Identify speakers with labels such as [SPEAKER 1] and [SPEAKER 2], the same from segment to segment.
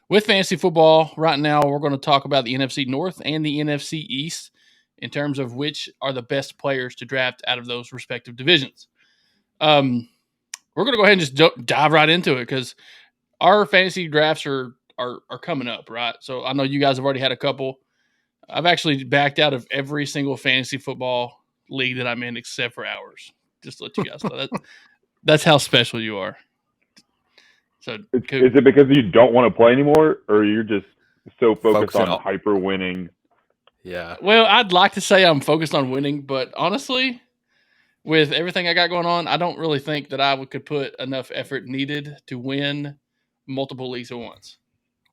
[SPEAKER 1] with fantasy football right now, we're going to talk about the NFC North and the NFC East in terms of which are the best players to draft out of those respective divisions. We're going to go ahead and just dive right into it because our fantasy drafts are coming up, right? So I know you guys have already had a couple. I've actually backed out of every single fantasy football league that I'm in except for ours. Just to let you guys know that that's how special you are. So
[SPEAKER 2] is it because you don't want to play anymore, or you're just so focused
[SPEAKER 3] Focusing
[SPEAKER 2] on hyper winning?
[SPEAKER 3] Yeah.
[SPEAKER 1] Well, I'd like to say I'm focused on winning, but honestly, with everything I got going on, I don't really think that I could put enough effort needed to win multiple leagues at once.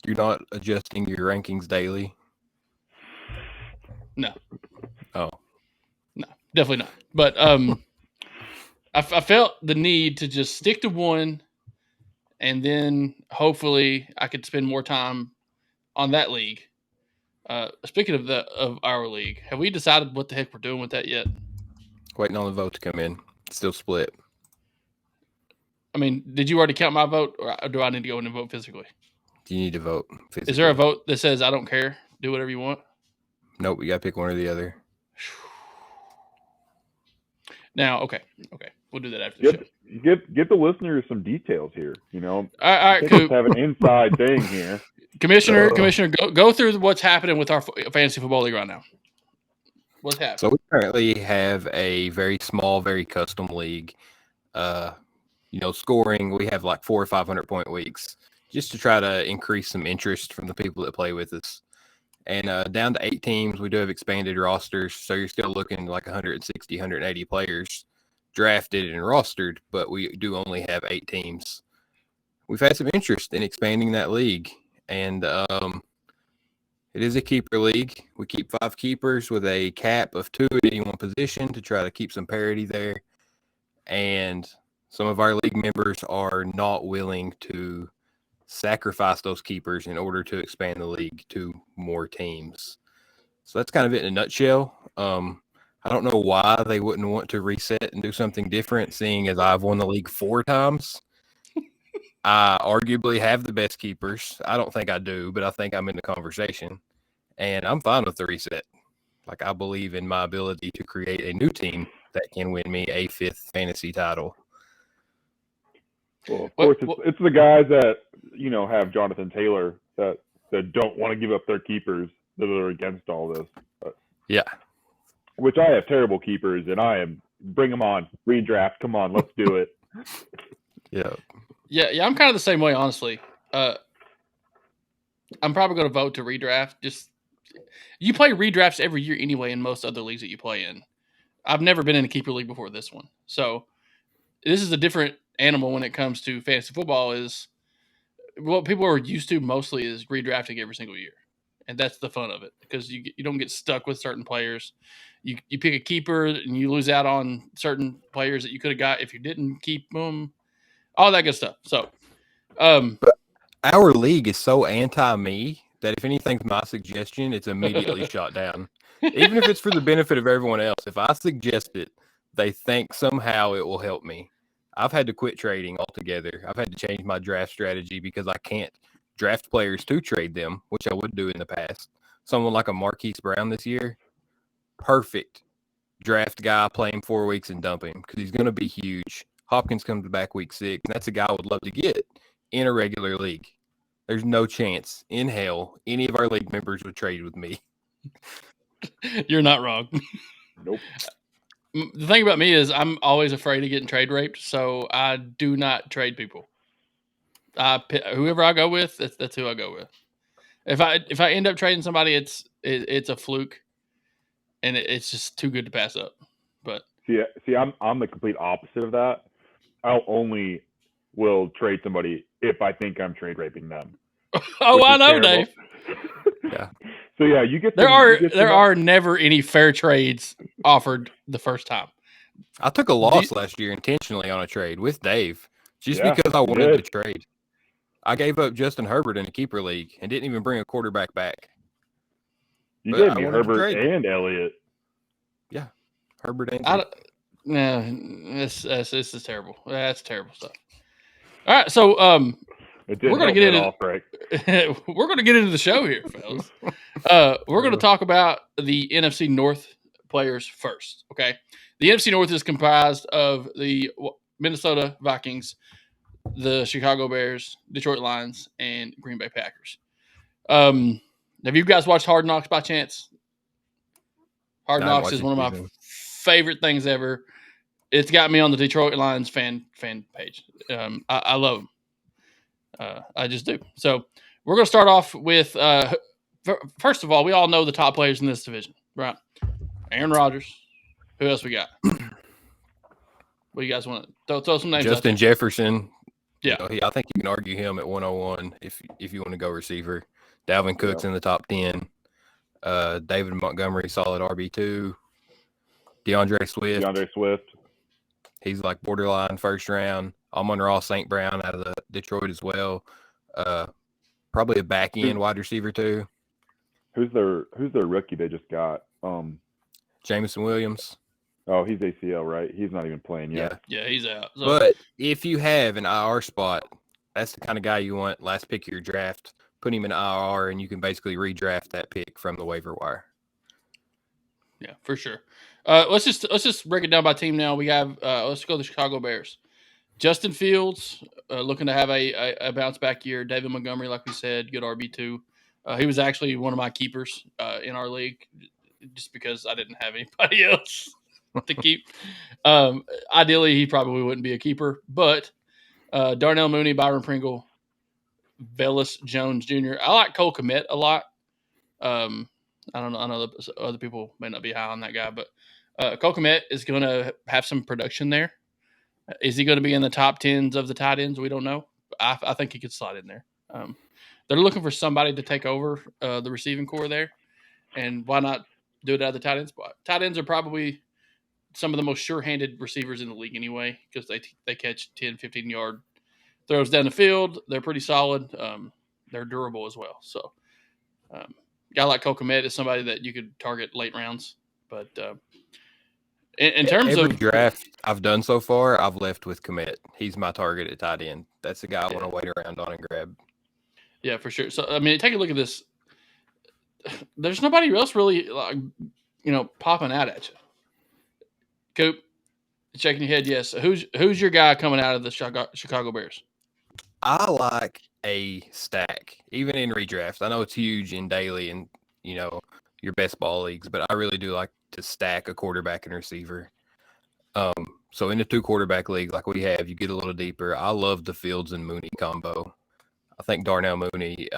[SPEAKER 3] You're not adjusting your rankings daily?
[SPEAKER 1] No.
[SPEAKER 3] Oh.
[SPEAKER 1] No, definitely not. But I felt the need to just stick to one, and then hopefully I could spend more time on that league. Speaking of our league, have we decided what the heck we're doing with that yet?
[SPEAKER 3] Waiting on the vote to come in. It's still split.
[SPEAKER 1] I mean, did you already count my vote, or do I need to go in and vote physically?
[SPEAKER 3] You need to vote physically.
[SPEAKER 1] Is there a vote that says I don't care, do whatever you want?
[SPEAKER 3] Nope, you got to pick one or the other.
[SPEAKER 1] Now, okay, we'll do that after the
[SPEAKER 2] show. Get the listeners some details here.
[SPEAKER 1] All right,
[SPEAKER 2] Coop. Have an inside thing here.
[SPEAKER 1] Commissioner, go through what's happening with our fantasy football league right now. What's happening?
[SPEAKER 3] So we currently have a very small, very custom league. Scoring, we have like 400 or 500 point weeks just to try to increase some interest from the people that play with us. And down to 8 teams, we do have expanded rosters. So you're still looking like 160, 180 players drafted and rostered, but we do only have 8 teams. We've had some interest in expanding that league. And it is a keeper league. We keep 5 keepers with a cap of 2 at any one position to try to keep some parity there. And some of our league members are not willing to sacrifice those keepers in order to expand the league to more teams. So that's kind of it in a nutshell. I don't know why they wouldn't want to reset and do something different, seeing as I've won the league 4 times. I arguably have the best keepers. I don't think I do, but I think I'm in the conversation. And I'm fine with the reset. Like, I believe in my ability to create a new team that can win me a 5th fantasy title.
[SPEAKER 2] Well, of course, it's the guys that, have Jonathan Taylor that don't want to give up their keepers that are against all this.
[SPEAKER 3] Yeah.
[SPEAKER 2] Which I have terrible keepers, and bring them on, redraft, come on, let's do it.
[SPEAKER 3] Yeah.
[SPEAKER 1] Yeah, I'm kind of the same way, honestly. I'm probably going to vote to redraft. Just you play redrafts every year anyway in most other leagues that you play in. I've never been in a keeper league before this one, so this is a different animal when it comes to fantasy football. Is what people are used to mostly is redrafting every single year, and that's the fun of it because you don't get stuck with certain players. You pick a keeper and you lose out on certain players that you could have got if you didn't keep them. All that good stuff. So,
[SPEAKER 3] but our league is so anti-me that if anything's my suggestion, it's immediately shot down. Even if it's for the benefit of everyone else, if I suggest it, they think somehow it will help me. I've had to quit trading altogether. I've had to change my draft strategy because I can't draft players to trade them, which I would do in the past. Someone like a Marquise Brown this year, perfect draft guy, play him 4 weeks and dump him because he's going to be huge. Hopkins comes back week 6, and that's a guy I would love to get in a regular league. There's no chance in hell any of our league members would trade with me.
[SPEAKER 1] You're not wrong.
[SPEAKER 2] Nope.
[SPEAKER 1] The thing about me is I'm always afraid of getting trade raped, so I do not trade people. Whoever I go with, that's who I go with. If I end up trading somebody, it's a fluke, and it's just too good to pass up. But
[SPEAKER 2] see, I'm the complete opposite of that. I only will trade somebody if I think I'm trade raping them.
[SPEAKER 1] Oh, I know, Dave.
[SPEAKER 3] Yeah.
[SPEAKER 2] So yeah, you get
[SPEAKER 1] there are never any fair trades offered the first time.
[SPEAKER 3] I took a loss last year intentionally on a trade with Dave just because I wanted to trade. I gave up Justin Herbert in a keeper league and didn't even bring a quarterback back.
[SPEAKER 2] You gave me Herbert and Elliott.
[SPEAKER 3] Yeah, Herbert and
[SPEAKER 1] no, this is terrible. That's terrible stuff. All right, so
[SPEAKER 2] It
[SPEAKER 1] we're
[SPEAKER 2] didn't
[SPEAKER 1] going to
[SPEAKER 2] help
[SPEAKER 1] get
[SPEAKER 2] me at
[SPEAKER 1] into
[SPEAKER 2] all, Frank.
[SPEAKER 1] we're going to get into the show here, fellas. We're going to talk about the NFC North players first. Okay, the NFC North is comprised of the Minnesota Vikings, the Chicago Bears, Detroit Lions, and Green Bay Packers. Have you guys watched Hard Knocks by chance? Hard Knocks is one of my favorite things ever. It's got me on the Detroit Lions fan page. I love them. I just do. So we're going to start off with, first of all, we all know the top players in this division, right? Aaron Rodgers. Who else we got? What do you guys want to throw some names?
[SPEAKER 3] Justin Jefferson.
[SPEAKER 1] Yeah,
[SPEAKER 3] I think you can argue him at 101 if you want to go receiver. Dalvin Cook's in the top 10. David Montgomery, solid RB2. DeAndre Swift. He's like borderline first round. Amon-Ra St. Brown out of the Detroit as well. Probably a back end wide receiver too.
[SPEAKER 2] Who's their rookie they just got?
[SPEAKER 3] Jameson Williams.
[SPEAKER 2] Oh, he's ACL, right? He's not even playing yet.
[SPEAKER 1] Yeah, he's out. So.
[SPEAKER 3] But if you have an IR spot, that's the kind of guy you want last pick of your draft. Put him in IR, and you can basically redraft that pick from the waiver wire.
[SPEAKER 1] Yeah, for sure. Let's just break it down by team now. We have let's go to the Chicago Bears. Justin Fields looking to have a bounce back year. David Montgomery, like we said, good RB2. He was actually one of my keepers in our league, just because I didn't have anybody else to keep. Ideally, he probably wouldn't be a keeper, but Darnell Mooney, Byron Pringle, Velus Jones Jr. I like Cole Kmet a lot. I don't know. I know other people may not be high on that guy, but Cole Kmet is going to have some production there. Is he going to be in the top 10s of the tight ends? We don't know. I think he could slide in there. They're looking for somebody to take over the receiving core there, and why not do it out of the tight end spot? Tight ends are probably some of the most sure-handed receivers in the league anyway, because they catch 10, 15-yard throws down the field. They're pretty solid. They're durable as well. So a guy like Cole Kmet is somebody that you could target late rounds. But in terms
[SPEAKER 3] every
[SPEAKER 1] of
[SPEAKER 3] draft I've done so far, I've left with Kmet. He's my target at tight end. That's the guy I want to wait around on and grab. Yeah,
[SPEAKER 1] for sure. So, I mean, take a look at this. There's nobody else really, popping out at you. Coop, shaking your head, yes. Who's your guy coming out of the Chicago Bears?
[SPEAKER 3] I like a stack, even in redraft. I know it's huge in daily and, your best ball leagues, but I really do like to stack a quarterback and receiver. So in the 2-quarterback league like we have, you get a little deeper. I love the Fields and Mooney combo. I think Darnell Mooney,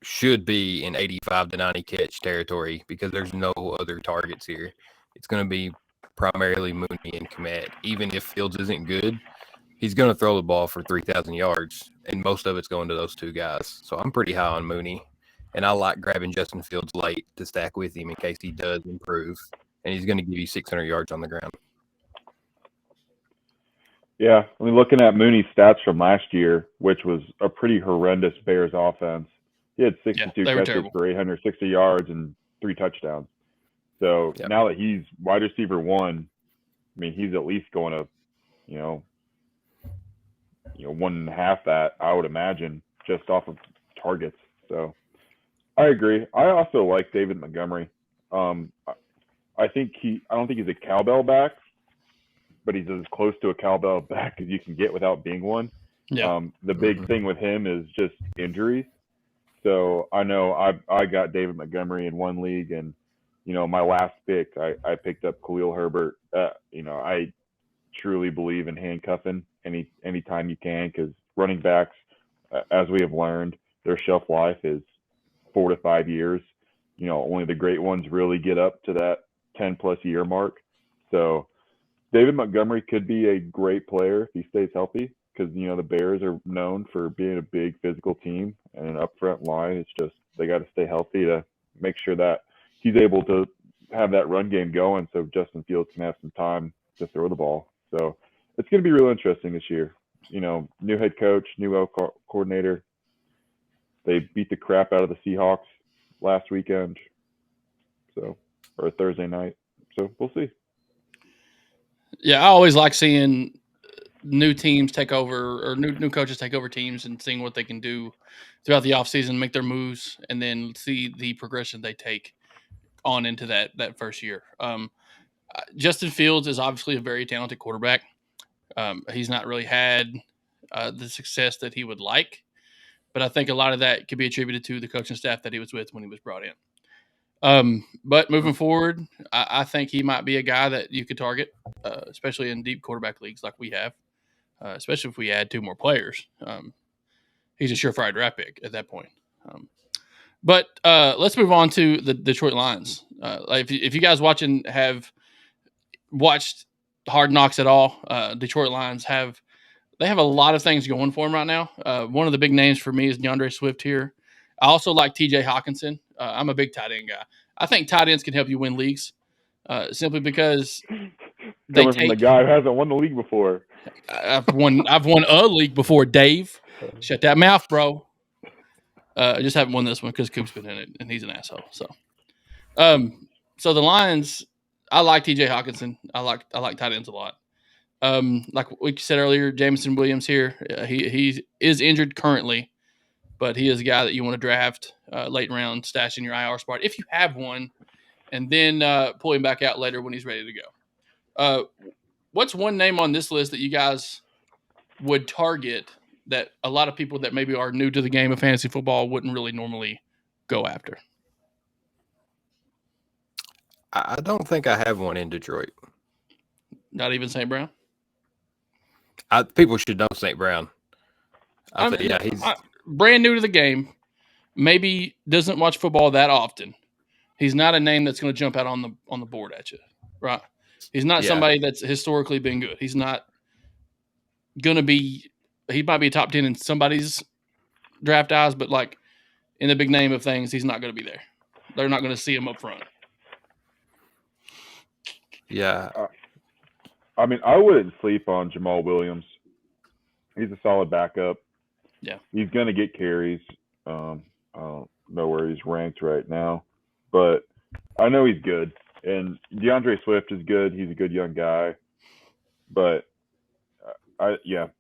[SPEAKER 3] should be in 85 to 90 catch territory because there's no other targets here. It's going to be primarily Mooney and Kmet. Even if Fields isn't good, he's going to throw the ball for 3,000 yards, and most of it's going to those two guys. So I'm pretty high on Mooney, and I like grabbing Justin Fields late to stack with him in case he does improve, and he's going to give you 600 yards on the ground.
[SPEAKER 2] Yeah, looking at Mooney's stats from last year, which was a pretty horrendous Bears offense, he had 62 catches for 860 yards and 3 touchdowns. So now that he's wide receiver 1, he's at least going to, 1.5 that, I would imagine, just off of targets. So I agree. I also like David Montgomery. I don't think he's a cowbell back, but he's as close to a cowbell back as you can get without being one.
[SPEAKER 1] Yeah.
[SPEAKER 2] The big thing with him is just injuries. So I know I got David Montgomery in one league, and my last pick I picked up Khalil Herbert. I truly believe in handcuffing anytime you can, because running backs, as we have learned, their shelf life is 4 to 5 years. Only the great ones really get up to that 10+ year mark. So David Montgomery could be a great player if he stays healthy, because the Bears are known for being a big physical team and an upfront line. It's just they got to stay healthy to make sure that he's able to have that run game going, so Justin Fields can have some time to throw the ball. So it's going to be real interesting this year. New head coach, new coordinator. They beat the crap out of the Seahawks last weekend, or Thursday night. So we'll see.
[SPEAKER 1] Yeah, I always like seeing new teams take over or new coaches take over teams and seeing what they can do throughout the offseason, make their moves, and then see the progression they take on into that first year. Justin Fields is obviously a very talented quarterback. He's not really had the success that he would like, but I think a lot of that could be attributed to the coaching staff that he was with when he was brought in. But moving forward, I think he might be a guy that you could target, especially in deep quarterback leagues like we have, especially if we add 2 more players. He's a surefire draft pick at that point. But let's move on to the Detroit Lions. Like if you guys watching have watched Hard Knocks at all, Detroit Lions have a lot of things going for them right now. One of the big names for me is DeAndre Swift here. I also like TJ Hawkinson. I'm a big tight end guy. I think tight ends can help you win leagues simply because they
[SPEAKER 2] Coming from the guy who hasn't won the league before.
[SPEAKER 1] I've won a league before, Dave. Shut that mouth, bro. I just haven't won this one because Coop's been in it and he's an asshole. So the Lions, I like TJ Hawkinson. I like tight ends a lot. Like we said earlier, Jameson Williams here. He is injured currently, but he is a guy that you want to draft late round, stash in your IR spot if you have one, and then pull him back out later when he's ready to go. What's one name on this list that you guys would target that a lot of people that maybe are new to the game of fantasy football wouldn't really normally go after?
[SPEAKER 3] I don't think I have one in Detroit.
[SPEAKER 1] Not even St. Brown?
[SPEAKER 3] People should know St. Brown. He's
[SPEAKER 1] brand new to the game. Maybe doesn't watch football that often. He's not a name that's going to jump out on the board at you, right? He's not somebody that's historically been good. He's not going to be. He might be a top 10 in somebody's draft eyes, but like in the big name of things, he's not going to be there. They're not going to see him up front.
[SPEAKER 3] Yeah.
[SPEAKER 2] I mean, I wouldn't sleep on Jamal Williams. He's a solid backup.
[SPEAKER 1] Yeah.
[SPEAKER 2] He's going to get carries. I don't know where he's ranked right now, but I know he's good. And DeAndre Swift is good. He's a good young guy. But,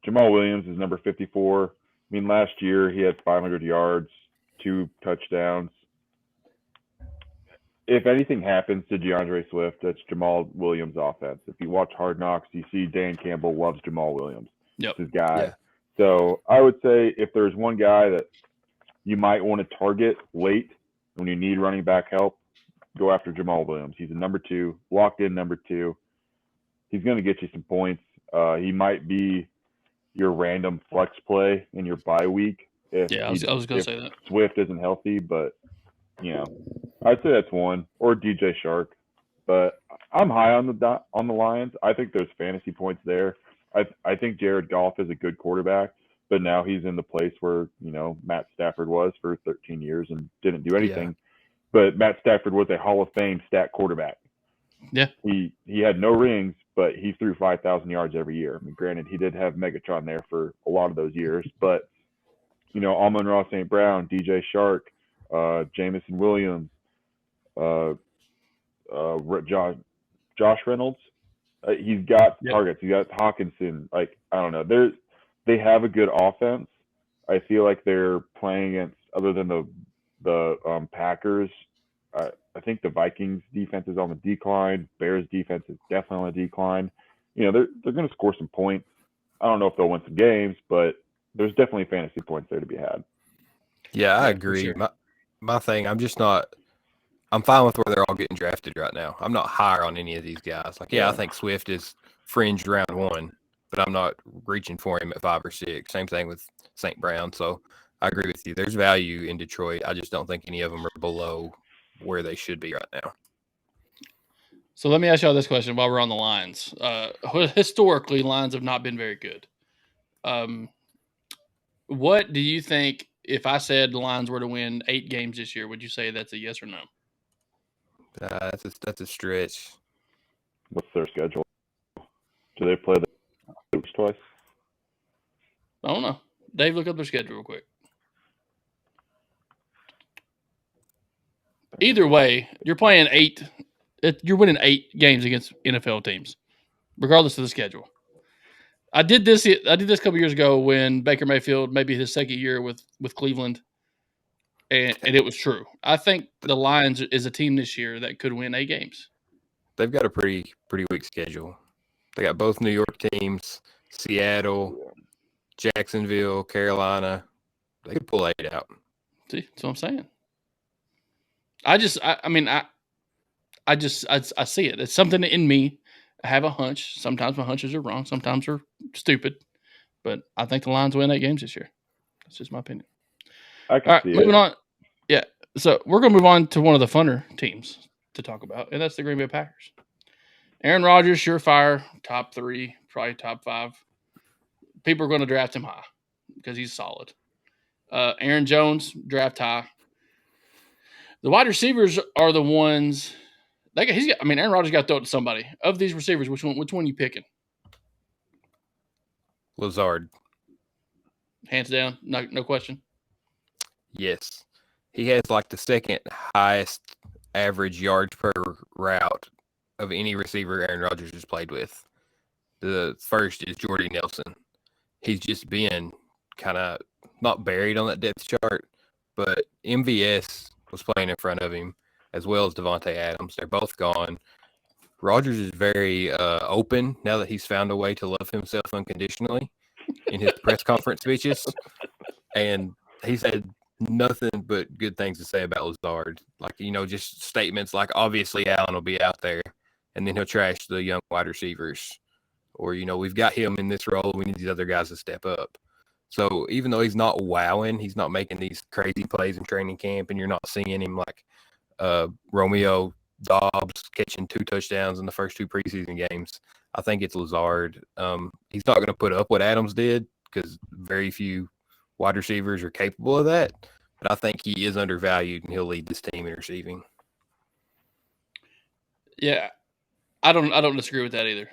[SPEAKER 2] Jamal Williams is number 54. I mean, last year he had 500 yards, 2 touchdowns. If anything happens to DeAndre Swift, that's Jamal Williams' offense. If you watch Hard Knocks, you see Dan Campbell loves Jamal Williams.
[SPEAKER 1] Yep.
[SPEAKER 2] It's his guy.
[SPEAKER 3] Yeah.
[SPEAKER 2] So I would say if there's one guy that you might want to target late when you need running back help, go after Jamal Williams. He's a number 2, locked in number 2. He's going to get you some points. He might be your random flex play in your bye week.
[SPEAKER 1] I was going to say that.
[SPEAKER 2] Swift isn't healthy, but, I'd say that's one, or DJ Shark. But I'm high on the Lions. I think there's fantasy points there. I think Jared Goff is a good quarterback, but now he's in the place where, Matt Stafford was for 13 years and didn't do anything. Yeah. But Matt Stafford was a Hall of Fame stat quarterback.
[SPEAKER 1] Yeah.
[SPEAKER 2] He had no rings, but he threw 5,000 yards every year. I mean, granted, he did have Megatron there for a lot of those years, but, Amon-Ra St. Brown, DJ Shark, Jameson Williams, Josh Reynolds. He's got targets. He's got Hawkinson. Like, I don't know. They have a good offense. I feel like they're playing against, other than the Packers, I think the Vikings defense is on the decline. Bears defense is definitely on the decline. They're going to score some points. I don't know if they'll win some games, but there's definitely fantasy points there to be had.
[SPEAKER 3] Yeah, I agree. Sure. My thing, I'm fine with where they're all getting drafted right now. I'm not higher on any of these guys. Like, I think Swift is fringed round 1, but I'm not reaching for him at 5 or 6. Same thing with St. Brown. So I agree with you. There's value in Detroit. I just don't think any of them are below where they should be right now.
[SPEAKER 1] So let me ask y'all this question while we're on the Lions. Historically, Lions have not been very good. What do you think, if I said the Lions were to win 8 games this year, would you say that's a yes or no?
[SPEAKER 3] That's a stretch.
[SPEAKER 2] What's their schedule? Do they play the Hoops twice?
[SPEAKER 1] I don't know. Dave, look up their schedule real quick. Either way, you're playing 8. You're winning 8 games against NFL teams, regardless of the schedule. I did this a couple years ago when Baker Mayfield, maybe his second year with Cleveland, and it was true. I think the Lions is a team this year that could win 8 games.
[SPEAKER 3] They've got a pretty weak schedule. They got both New York teams, Seattle, Jacksonville, Carolina. They could pull 8 out.
[SPEAKER 1] See, that's what I'm saying. I see it. It's something in me. I have a hunch. Sometimes my hunches are wrong. Sometimes they're stupid. But I think the Lions win 8 games this year. That's just my opinion.
[SPEAKER 2] I can see
[SPEAKER 1] moving
[SPEAKER 2] it.
[SPEAKER 1] on. Yeah. So we're going to move on to one of the funner teams to talk about, and that's the Green Bay Packers. Aaron Rodgers, surefire, top 3, probably top 5. People are going to draft him high because he's solid. Aaron Jones, draft high. The wide receivers are the ones. Aaron Rodgers got to throw it to somebody. Of these receivers, which one you picking?
[SPEAKER 3] Lazard.
[SPEAKER 1] Hands down, no question.
[SPEAKER 3] Yes. He has like the second highest average yards per route of any receiver Aaron Rodgers has played with. The first is Jordy Nelson. He's just been kind of not buried on that depth chart, but MVS was playing in front of him as well as Devontae Adams. They're both gone. Rodgers is very open now that he's found a way to love himself unconditionally in his press conference speeches. And he's had nothing but good things to say about Lazard. Like, just statements like, obviously Allen will be out there, and then he'll trash the young wide receivers. Or, we've got him in this role. We need these other guys to step up. So even though he's not wowing, he's not making these crazy plays in training camp, and you're not seeing him like Romeo Dobbs catching 2 touchdowns in the first 2 preseason games. I think it's Lazard. He's not going to put up what Adams did because very few wide receivers are capable of that. But I think he is undervalued, and he'll lead this team in receiving.
[SPEAKER 1] Yeah, I don't disagree with that either.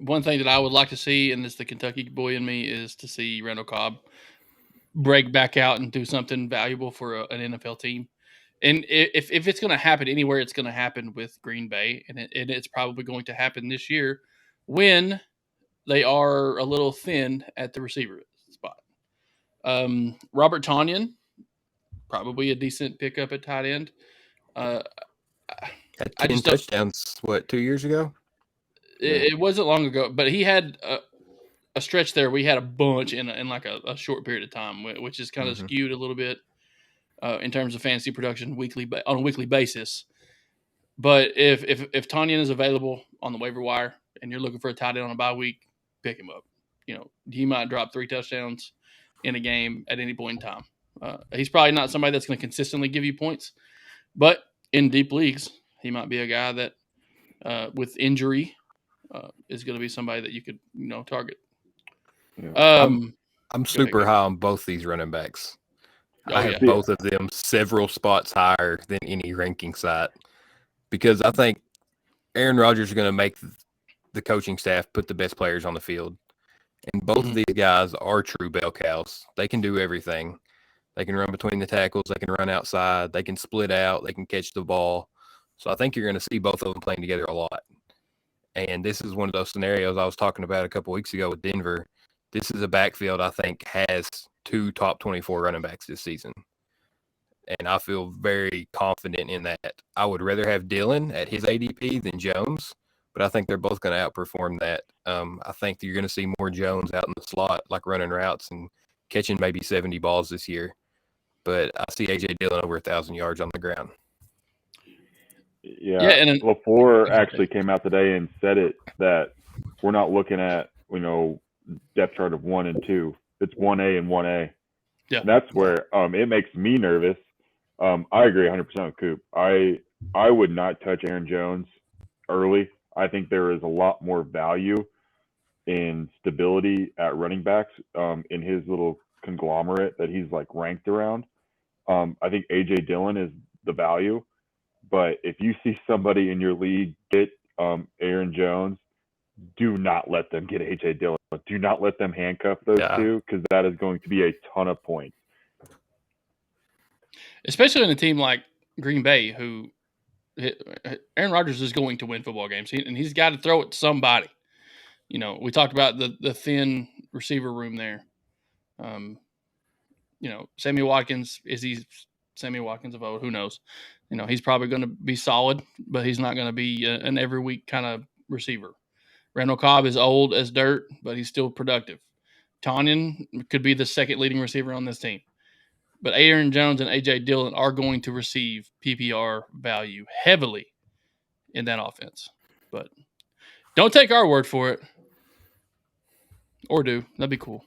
[SPEAKER 1] One thing that I would like to see, and it's the Kentucky boy in me, is to see Randall Cobb break back out and do something valuable for an NFL team. And if it's going to happen anywhere, it's going to happen with Green Bay, and it's probably going to happen this year when they are a little thin at the receiver spot. Robert Tonyan, probably a decent pickup at tight end.
[SPEAKER 3] Had 10 touchdowns, 2 years ago?
[SPEAKER 1] It wasn't long ago, but he had a stretch there. We had a bunch in like a short period of time, which is kind of skewed a little bit in terms of fantasy production on a weekly basis. But if Tonyan is available on the waiver wire and you're looking for a tight end on a bye week, pick him up. He might drop 3 touchdowns in a game at any point in time. He's probably not somebody that's going to consistently give you points, but in deep leagues, he might be a guy that with injury is going to be somebody that you could target.
[SPEAKER 3] Yeah. I'm super high on both these running backs. I have both of them several spots higher than any ranking site because I think Aaron Rodgers is going to make the coaching staff put the best players on the field. And both of these guys are true bell cows. They can do everything. They can run between the tackles. They can run outside. They can split out. They can catch the ball. So I think you're going to see both of them playing together a lot. And this is one of those scenarios I was talking about a couple weeks ago with Denver. This is a backfield I think has 2 top 24 running backs this season. And I feel very confident in that. I would rather have Dillon at his ADP than Jones, but I think they're both going to outperform that. I think you're going to see more Jones out in the slot, like running routes and catching maybe 70 balls this year. But I see A.J. Dillon over 1,000 yards on the ground.
[SPEAKER 2] Yeah, and LaFleur actually came out today and said it that we're not looking at, depth chart of 1 and 2. It's 1A and 1A.
[SPEAKER 1] Yeah.
[SPEAKER 2] And that's where it makes me nervous. I agree 100% with Coop. I would not touch Aaron Jones early. I think there is a lot more value in stability at running backs in his little conglomerate that he's like ranked around. I think A.J. Dillon is the value. But if you see somebody in your league get Aaron Jones, do not let them get A.J. Dillon. Do not let them handcuff those two because that is going to be a ton of points.
[SPEAKER 1] Especially in a team like Green Bay, who Aaron Rodgers is going to win football games, and he's got to throw it to somebody. We talked about the thin receiver room there. Sammy Watkins, is he Sammy Watkins of old? Who knows? He's probably going to be solid, but he's not going to be an every week kind of receiver. Randall Cobb is old as dirt, but he's still productive. Tanyan could be the second leading receiver on this team. But Aaron Jones and A.J. Dillon are going to receive PPR value heavily in that offense. But don't take our word for it. Or do. That'd be cool.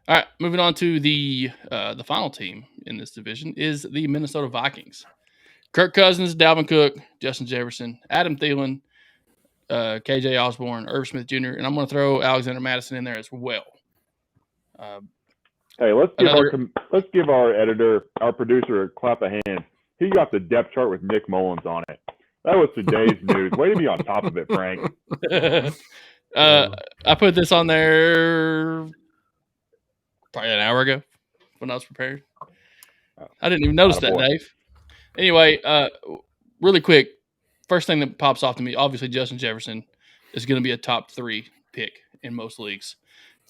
[SPEAKER 1] All right, moving on to the final team in this division is the Minnesota Vikings. Kirk Cousins, Dalvin Cook, Justin Jefferson, Adam Thielen, KJ Osborne, Irv Smith Jr., and I'm going to throw Alexander Madison in there as well.
[SPEAKER 2] Hey, let's give our editor, our producer, a clap of hands. He got the depth chart with Nick Mullins on it. That was today's news. Way to be on top of it, Frank.
[SPEAKER 1] I put this on there probably an hour ago when I was prepared. I didn't even notice that, Dave. Anyway, really quick, first thing that pops off to me, obviously Justin Jefferson is going to be a top 3 pick in most leagues.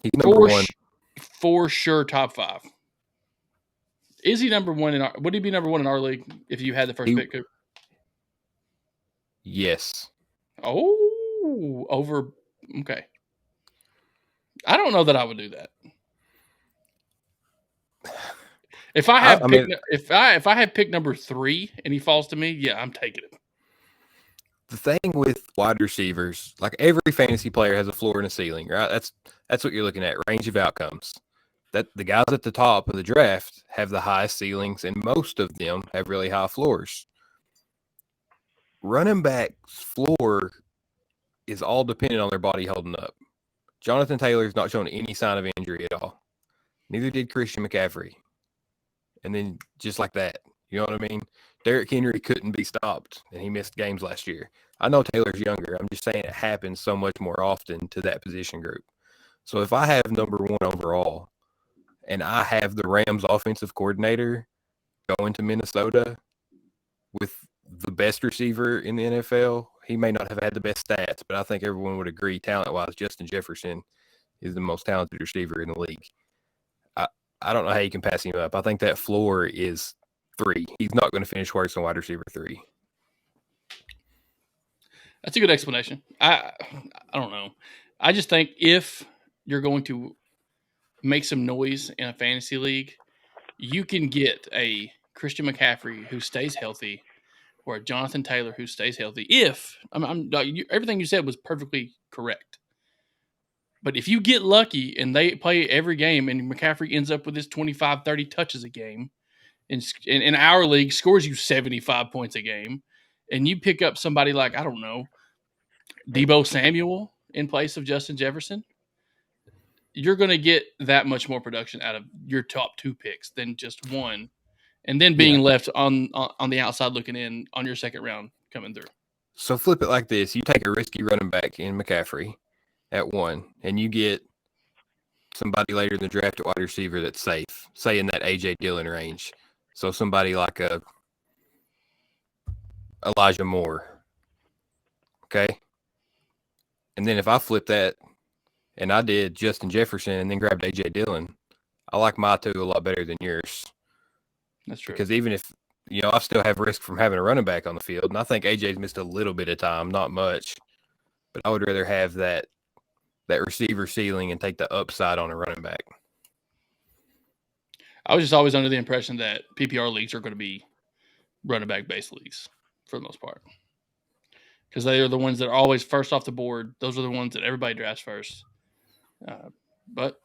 [SPEAKER 3] He's number 1.
[SPEAKER 1] For sure, top 5. Is he number 1 would he be number 1 in our league if you had the first pick?
[SPEAKER 3] Yes.
[SPEAKER 1] Oh, okay. I don't know that I would do that. If I have if I have pick number 3 and he falls to me, yeah, I'm taking it.
[SPEAKER 3] The thing with wide receivers, like every fantasy player has a floor and a ceiling, right? That's what you're looking at, range of outcomes. That the guys at the top of the draft have the highest ceilings, and most of them have really high floors. Running back's floor is all dependent on their body holding up. Jonathan Taylor's not shown any sign of injury at all. Neither did Christian McCaffrey. And then just like that, you know what I mean? Derrick Henry couldn't be stopped, and he missed games last year. I know Taylor's younger. I'm just saying it happens so much more often to that position group. So if I have number 1 overall, and I have the Rams offensive coordinator going to Minnesota with the best receiver in the NFL, he may not have had the best stats, but I think everyone would agree talent-wise, Justin Jefferson is the most talented receiver in the league. I don't know how you can pass him up. I think that floor is 3. He's not going to finish worse than wide receiver 3.
[SPEAKER 1] That's a good explanation. I don't know. I just think if you're going to make some noise in a fantasy league, you can get a Christian McCaffrey who stays healthy or a Jonathan Taylor who stays healthy. Everything you said was perfectly correct. But if you get lucky and they play every game and McCaffrey ends up with his 25, 30 touches a game, in our league scores you 75 points a game, and you pick up somebody like, I don't know, Deebo Samuel in place of Justin Jefferson, you're going to get that much more production out of your top 2 picks than just one, and then being left on the outside looking in on your second round coming through.
[SPEAKER 3] So flip it like this. You take a risky running back in McCaffrey at 1, and you get somebody later in the draft at wide receiver that's safe, say in that A.J. Dillon range. So somebody like a Elijah Moore. Okay? And then if I flip that and I did Justin Jefferson and then grabbed A.J. Dillon, I like my 2 a lot better than yours.
[SPEAKER 1] That's true.
[SPEAKER 3] Because even if, I still have risk from having a running back on the field, and I think A.J.'s missed a little bit of time, not much, but I would rather have that receiver ceiling and take the upside on a running back.
[SPEAKER 1] I was just always under the impression that PPR leagues are going to be running back based leagues for the most part, because they are the ones that are always first off the board. Those are the ones that everybody drafts first. But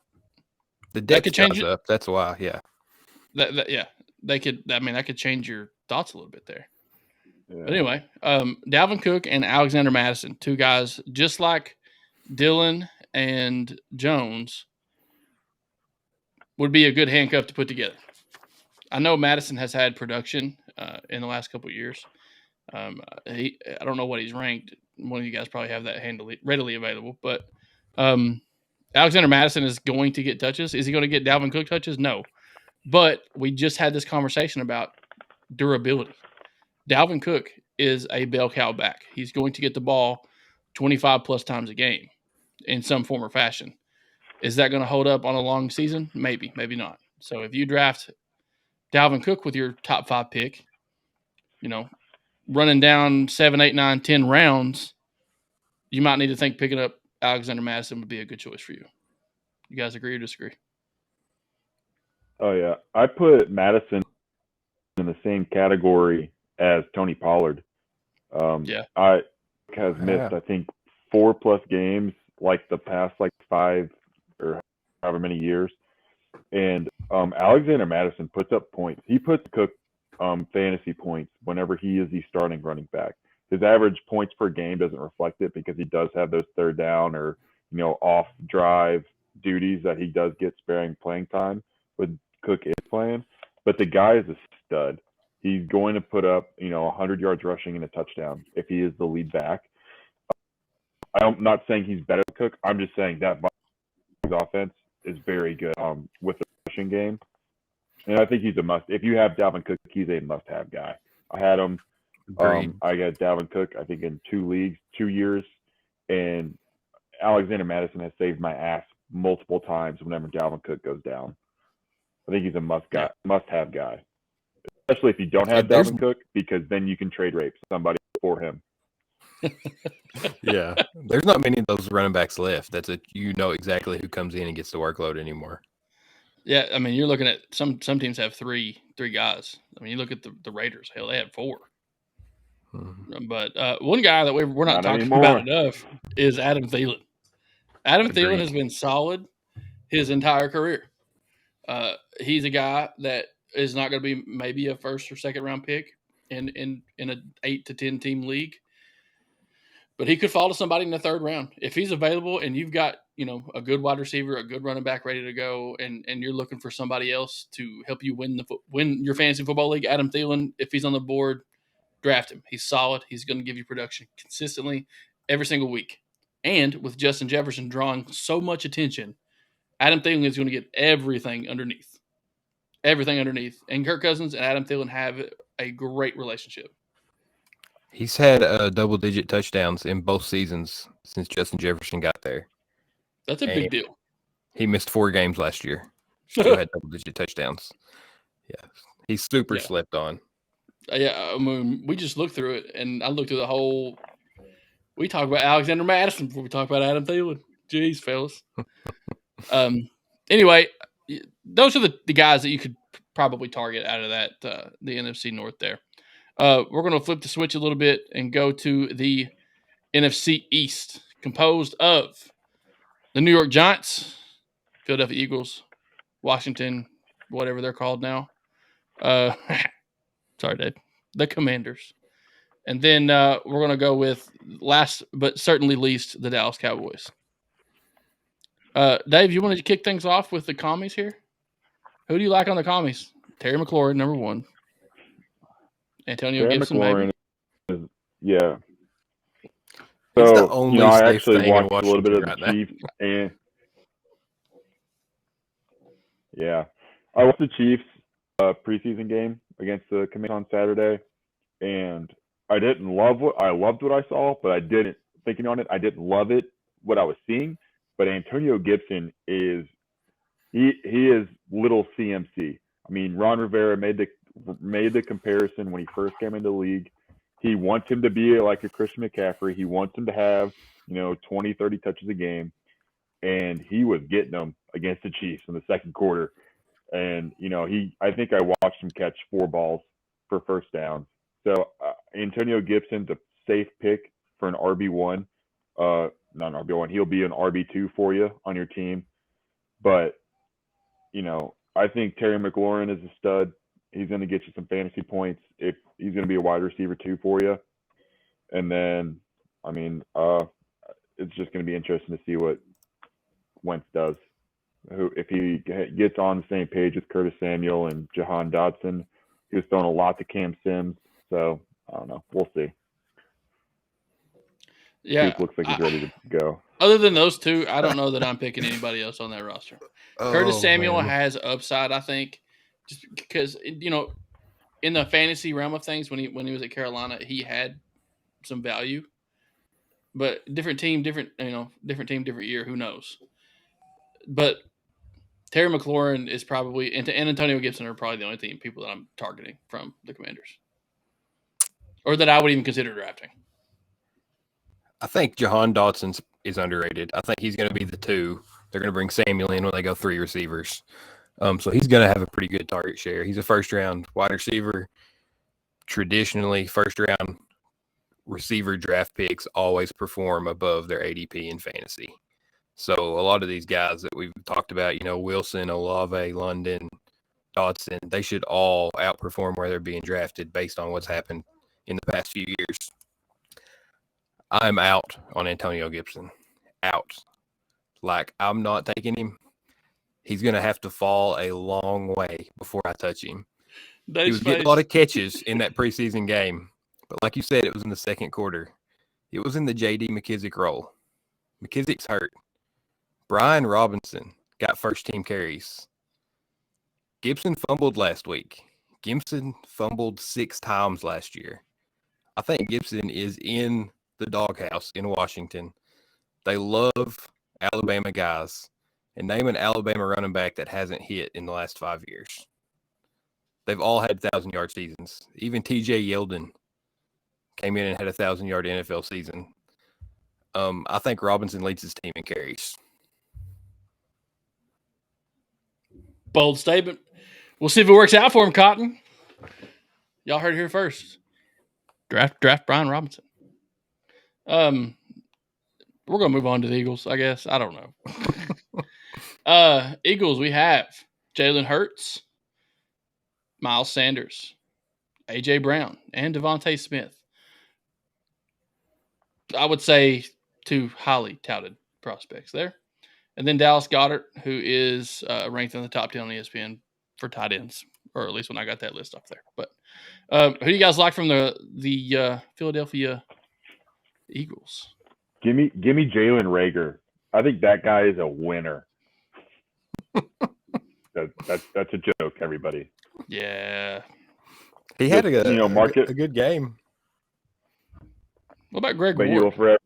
[SPEAKER 3] the depth could change up. That's why,
[SPEAKER 1] they could. I mean, that could change your thoughts a little bit there. Yeah. But anyway, Dalvin Cook and Alexander Madison, 2 guys just like Dillon and Jones, would be a good handcuff to put together. I know Madison has had production in the last couple of years. I don't know what he's ranked. One of you guys probably have that readily available. But Alexander Madison is going to get touches. Is he going to get Dalvin Cook touches? No. But we just had this conversation about durability. Dalvin Cook is a bell cow back. He's going to get the ball 25 plus times a game. in some form or fashion. Is that going to hold up on a long season? Maybe, maybe not. So if you draft Dalvin Cook with your top 5 pick, running down 7, 8, 9, 10 rounds, you might need to think picking up Alexander Madison would be a good choice for you. You guys agree or disagree?
[SPEAKER 2] Oh yeah, I put Madison in the same category as Tony Pollard. I has missed I think 4+ games like the past 5 or however many years, and Alexander Madison puts up points. He puts Cook fantasy points whenever he is the starting running back. His average points per game doesn't reflect it because he does have those third down or off drive duties that he does get sparing playing time when Cook is playing. But the guy is a stud. He's going to put up 100 yards rushing and a touchdown if he is the lead back. I'm not saying he's better than Cook. I'm just saying that offense is very good with the rushing game. And I think he's a must. If you have Dalvin Cook, he's a must-have guy. I had him. I got Dalvin Cook, I think, in 2 leagues, 2 years. And Alexander Madison has saved my ass multiple times whenever Dalvin Cook goes down. I think he's a must-have guy. Especially if you don't have Dalvin Cook, because then you can trade rape somebody for him.
[SPEAKER 3] Yeah. There's not many of those running backs left. Exactly who comes in and gets the workload anymore.
[SPEAKER 1] Yeah, I mean, you're looking at some teams have three guys. I mean, you look at the Raiders. Hell, they had 4. Mm-hmm. But one guy that we're not talking about enough is Adam Thielen. Adam Thielen has been solid his entire career. He's a guy that is not going to be maybe a first or second round pick in an 8 to 10 team league, but he could fall to somebody in the 3rd round if he's available. And you've got a good wide receiver, a good running back ready to go, and you're looking for somebody else to help you win your fantasy football league. Adam Thielen, if he's on the board, draft him. He's solid. He's going to give you production consistently every single week. And with Justin Jefferson drawing so much attention, Adam Thielen is going to get everything underneath. And Kirk Cousins and Adam Thielen have a great relationship.
[SPEAKER 3] He's had double-digit touchdowns in both seasons since Justin Jefferson got there.
[SPEAKER 1] That's a big deal.
[SPEAKER 3] He missed 4 games last year. Still had double-digit touchdowns. Yeah, he's super slept on.
[SPEAKER 1] Yeah, I mean, we just looked through it, and I looked through the whole. We talked about Alexander Madison before we talked about Adam Thielen. Jeez, fellas. Anyway, those are the guys that you could probably target out of that the NFC North there. We're going to flip the switch a little bit and go to the NFC East, composed of the New York Giants, Philadelphia Eagles, Washington, whatever they're called now. Sorry, Dave. The Commanders. And then we're going to go with last but certainly least, the Dallas Cowboys. Dave, you want to kick things off with the commies here? Who do you like on the commies? Terry McLaurin, number 1. Antonio Gibson, maybe?
[SPEAKER 2] Yeah.
[SPEAKER 3] So,
[SPEAKER 2] I actually watched a little bit of the Chiefs. And yeah, I watched the Chiefs preseason game against the Commanders on Saturday, and I loved what I saw, but I didn't. Thinking on it, I didn't love it, what I was seeing. But Antonio Gibson is little CMC. I mean, Ron Rivera made the comparison when he first came into the league. He wants him to be like a Christian McCaffrey. He wants him to have 20, 30 touches a game, and he was getting them against the Chiefs in the second quarter. And I think I watched him catch 4 balls for first down. So Antonio Gibson's a safe pick for an RB1. Not an RB1. He'll be an RB2 for you on your team. But, I think Terry McLaurin is a stud. He's going to get you some fantasy points if he's going to be a wide receiver 2 for you. And then, I mean, it's just going to be interesting to see what Wentz does. If he gets on the same page with Curtis Samuel and Jahan Dotson. He was throwing a lot to Cam Sims. So, I don't know. We'll see.
[SPEAKER 1] Yeah.
[SPEAKER 2] Chief looks like he's ready to go.
[SPEAKER 1] Other than those 2, I don't know that I'm picking anybody else on that roster. Curtis Samuel has upside, I think, just because, in the fantasy realm of things, when he was at Carolina, he had some value. But different team, different year. Who knows? But Terry McLaurin is probably and Antonio Gibson are probably the only people that I'm targeting from the Commanders, or that I would even consider drafting.
[SPEAKER 3] I think Jahan Dotson is underrated. I think he's going to be the 2. They're going to bring Samuel in when they go 3 receivers. So he's going to have a pretty good target share. He's a first-round wide receiver. Traditionally, first-round receiver draft picks always perform above their ADP in fantasy. So a lot of these guys that we've talked about, Wilson, Olave, London, Dodson, they should all outperform where they're being drafted based on what's happened in the past few years. I'm out on Antonio Gibson. Out. Like, I'm not taking him. He's going to have to fall a long way before I touch him. He was getting a lot of catches in that preseason game. But like you said, it was in the second quarter. It was in the J.D. McKissick role. McKissick's hurt. Brian Robinson got first-team carries. Gibson fumbled last week. Gibson fumbled 6 times last year. I think Gibson is in the doghouse in Washington. They love Alabama guys. And name an Alabama running back that hasn't hit in the last 5 years. They've all had 1,000-yard seasons. Even T.J. Yeldon came in and had a 1,000-yard NFL season. I think Robinson leads his team in carries.
[SPEAKER 1] Bold statement. We'll see if it works out for him, Cotton. Y'all heard it here first. Draft Brian Robinson. We're gonna move on to the Eagles, I guess. I don't know. Eagles, we have Jalen Hurts, Miles Sanders, A.J. Brown, and Devontae Smith. I would say 2 highly touted prospects there. And then Dallas Goedert, who is ranked in the top 10 on ESPN for tight ends, or at least when I got that list up there. But who do you guys like from the Philadelphia Eagles?
[SPEAKER 2] Give me Jalen Reagor. I think that guy is a winner. That's a joke, everybody.
[SPEAKER 1] Yeah,
[SPEAKER 3] he had a good game.
[SPEAKER 1] What about Greg Ward?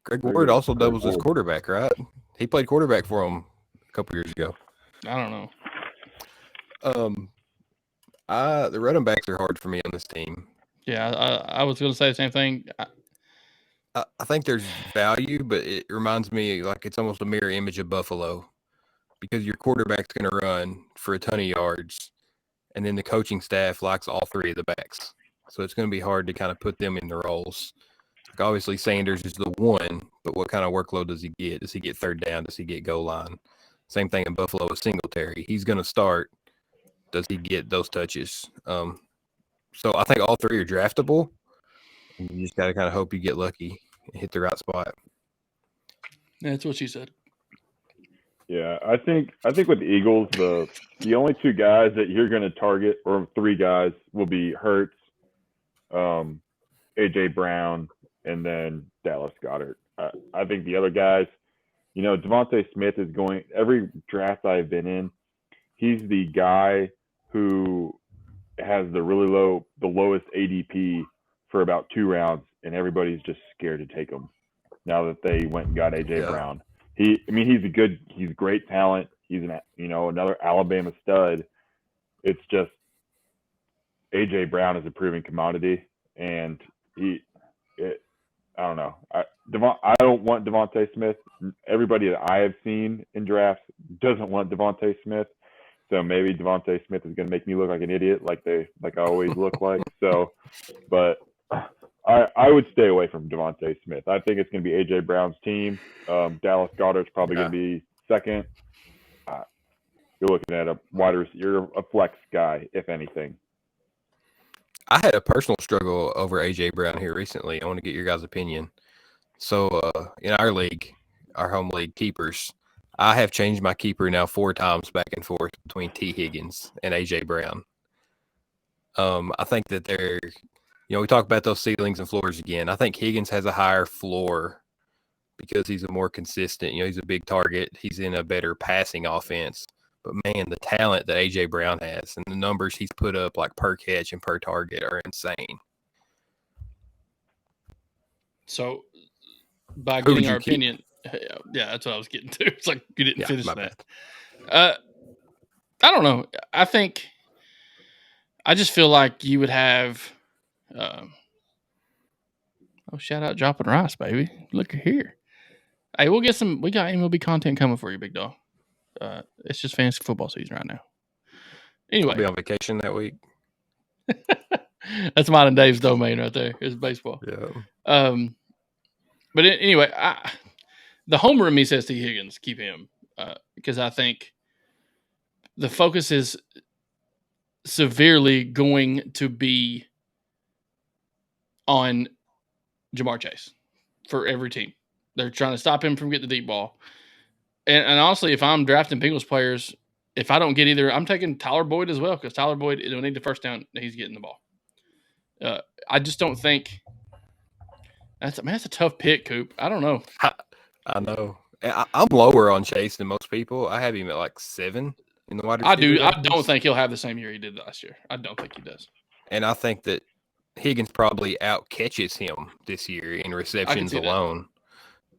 [SPEAKER 3] Greg Ward also doubles as quarterback, right? He played quarterback for him a couple years ago.
[SPEAKER 1] I don't know.
[SPEAKER 3] The running backs are hard for me on this team.
[SPEAKER 1] Yeah, I was going to say the same thing.
[SPEAKER 3] I think there's value, but it reminds me like it's almost a mirror image of Buffalo because your quarterback's going to run for a ton of yards, and then the coaching staff likes all 3 of the backs. So it's going to be hard to kind of put them in the roles. Like obviously, Sanders is the one, but what kind of workload does he get? Does he get third down? Does he get goal line? Same thing in Buffalo with Singletary. He's going to start. Does he get those touches? So I think all 3 are draftable. You just got to kind of hope you get lucky and hit the right spot.
[SPEAKER 1] That's what she said.
[SPEAKER 2] Yeah, I think with the Eagles, the only 2 guys that you're going to target, or 3 guys, will be Hurts, A.J. Brown, and then Dallas Goedert. I think the other guys, Devontae Smith is going – every draft I've been in, he's the guy who has the lowest ADP for about 2 rounds, and everybody's just scared to take him now that they went and got A.J. Brown. He's great talent. He's another Alabama stud. It's just A.J. Brown is a proven commodity, and I don't know. I don't want Devontae Smith. Everybody that I have seen in drafts doesn't want Devontae Smith. So maybe Devontae Smith is going to make me look like an idiot, like I always look like. So, but I would stay away from Devontae Smith. I think it's going to be A.J. Brown's team. Dallas Goedert's probably going to be second. You're looking at a wide receiver. You're a flex guy, if anything.
[SPEAKER 3] I had a personal struggle over A.J. Brown here recently. I want to get your guys' opinion. So in our league, our home league keepers, I have changed my keeper now 4 times back and forth between T. Higgins and A.J. Brown. I think that they're we talk about those ceilings and floors again. I think Higgins has a higher floor because he's a more consistent, he's a big target. He's in a better passing offense. But, man, the talent that A.J. Brown has and the numbers he's put up, like per catch and per target, are insane.
[SPEAKER 1] So by
[SPEAKER 3] Who would
[SPEAKER 1] getting our
[SPEAKER 3] you keep?
[SPEAKER 1] opinion, yeah, that's what I was getting to. It's like you didn't finish
[SPEAKER 3] my
[SPEAKER 1] that.
[SPEAKER 3] bad.
[SPEAKER 1] I don't know. I just feel like you would have. Shout out Dropping Rice, baby! Look here. Hey, we got MLB content coming for you, big dog. It's just fantasy football season right now. Anyway,
[SPEAKER 3] I'll be on vacation that week.
[SPEAKER 1] that's mine and Dave's domain right there. It's baseball.
[SPEAKER 3] Yeah.
[SPEAKER 1] But anyway, the homer in me says T. Higgins, keep him, because I think the focus is severely going to be on Jamar Chase for every team. They're trying to stop him from getting the deep ball. And honestly, if I'm drafting Bengals players, if I don't get either, I'm taking Tyler Boyd as well, because Tyler Boyd, it'll need the first down, he's getting the ball. I just don't think that's a tough pick, Coop. I don't know.
[SPEAKER 3] I know. I'm lower on Chase than most people. I have him at like 7 in the wide receiver.
[SPEAKER 1] I don't think he'll have the same year he did last year. I don't think he does.
[SPEAKER 3] And I think that Higgins probably out catches him this year in receptions alone.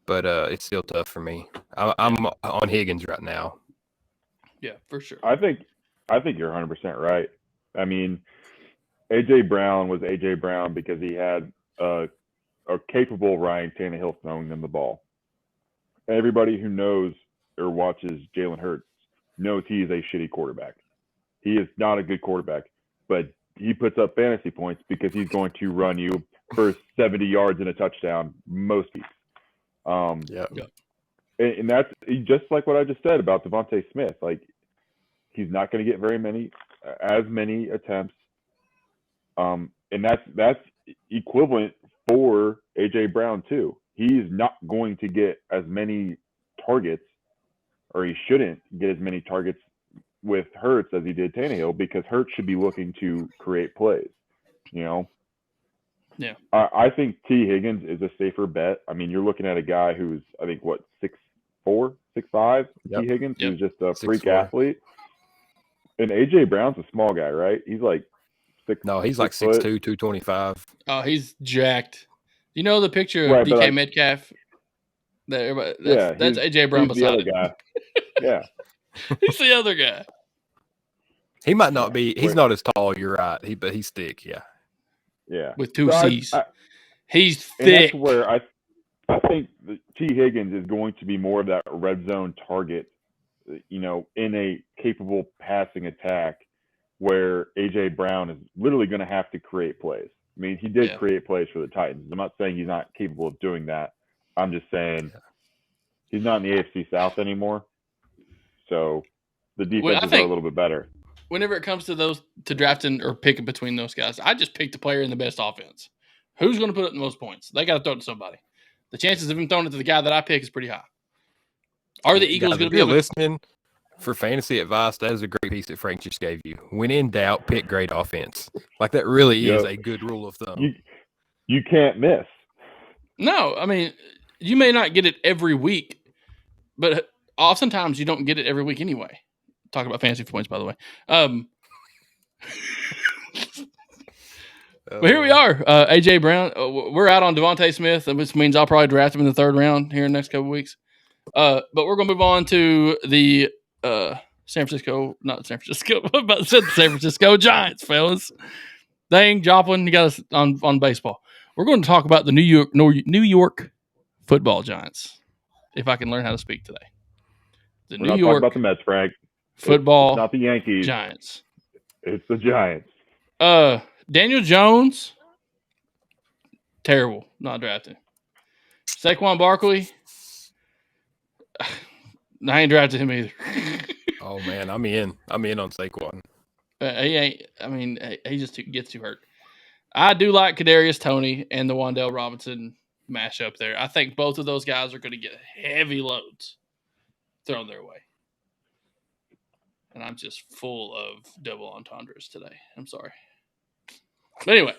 [SPEAKER 3] But it's still tough for me. I'm on Higgins right now.
[SPEAKER 1] Yeah, for sure.
[SPEAKER 2] I think you're 100% right. I mean, A.J. Brown was A.J. Brown because he had a capable Ryan Tannehill throwing them the ball. Everybody who knows or watches Jalen Hurts knows he is a shitty quarterback. He is not a good quarterback, but he puts up fantasy points because he's going to run you for 70 yards and a touchdown most weeks. And that's just like what I just said about Devontae Smith. Like, he's not going to get as many attempts. And that's equivalent for A.J. Brown too. He's not going to get as many targets, or he shouldn't get as many targets with Hurts as he did Tannehill, because Hurts should be looking to create plays, you know?
[SPEAKER 1] Yeah.
[SPEAKER 2] I think T. Higgins is a safer bet. I mean, you're looking at a guy who's, I think, 6'4", 6'5",
[SPEAKER 3] Yep.
[SPEAKER 2] T. Higgins,
[SPEAKER 1] Yep.
[SPEAKER 2] who's just a
[SPEAKER 3] 6'4".
[SPEAKER 2] freak athlete. And A.J. Brown's a small guy, right? He's like 6.
[SPEAKER 3] No, he's like 6'2", 225.
[SPEAKER 1] Oh, he's jacked. You know the picture of
[SPEAKER 2] Right,
[SPEAKER 1] DK Metcalf? That's A.J. Brown
[SPEAKER 2] he's the
[SPEAKER 1] beside
[SPEAKER 2] other
[SPEAKER 1] him.
[SPEAKER 2] guy. Yeah.
[SPEAKER 1] He's the other guy.
[SPEAKER 3] He might not be. He's not as tall. You're right. But he's thick. Yeah.
[SPEAKER 2] Yeah.
[SPEAKER 1] With 2 C's. He's thick.
[SPEAKER 2] And that's where I think the T. Higgins is going to be more of that red zone target, you know, in a capable passing attack, where A.J. Brown is literally going to have to create plays. I mean, he did create plays for the Titans. I'm not saying he's not capable of doing that. I'm just saying he's not in the AFC South anymore. So the defenses are a little bit better.
[SPEAKER 1] Whenever it comes to drafting or picking between those guys, I just pick the player in the best offense. Who's going to put up the most points? They got to throw it to somebody. The chances of him throwing it to the guy that I pick is pretty high. Are the Eagles going to be
[SPEAKER 3] listening for fantasy advice? That is a great piece that Frank just gave you. When in doubt, pick great offense. Like, that really is a good rule of thumb.
[SPEAKER 2] You can't miss. No,
[SPEAKER 1] I mean, you may not get it every week, but oftentimes you don't get it every week anyway. Talk about fantasy points, by the way. But here we are, A.J. Brown. We're out on Devontae Smith, which means I'll probably draft him in the 3rd round here in the next couple of weeks. But we're going to move on to the San Francisco Giants, fellas. Dang, Joplin, you got us on baseball. We're going to talk about the New York Football Giants, if I can learn how to speak today.
[SPEAKER 2] We're not talking about the Mets, Frank.
[SPEAKER 1] Football,
[SPEAKER 2] it's not the Yankees.
[SPEAKER 1] Giants.
[SPEAKER 2] It's the Giants.
[SPEAKER 1] Daniel Jones, terrible, not drafted. Saquon Barkley, I ain't drafted him either.
[SPEAKER 3] Oh man, I'm in on Saquon.
[SPEAKER 1] He ain't. I mean, he just gets too hurt. I do like Kadarius Toney and the Wan'Dale Robinson mashup there. I think both of those guys are going to get heavy loads thrown their way. And I'm just full of double entendres today. I'm sorry. But anyway.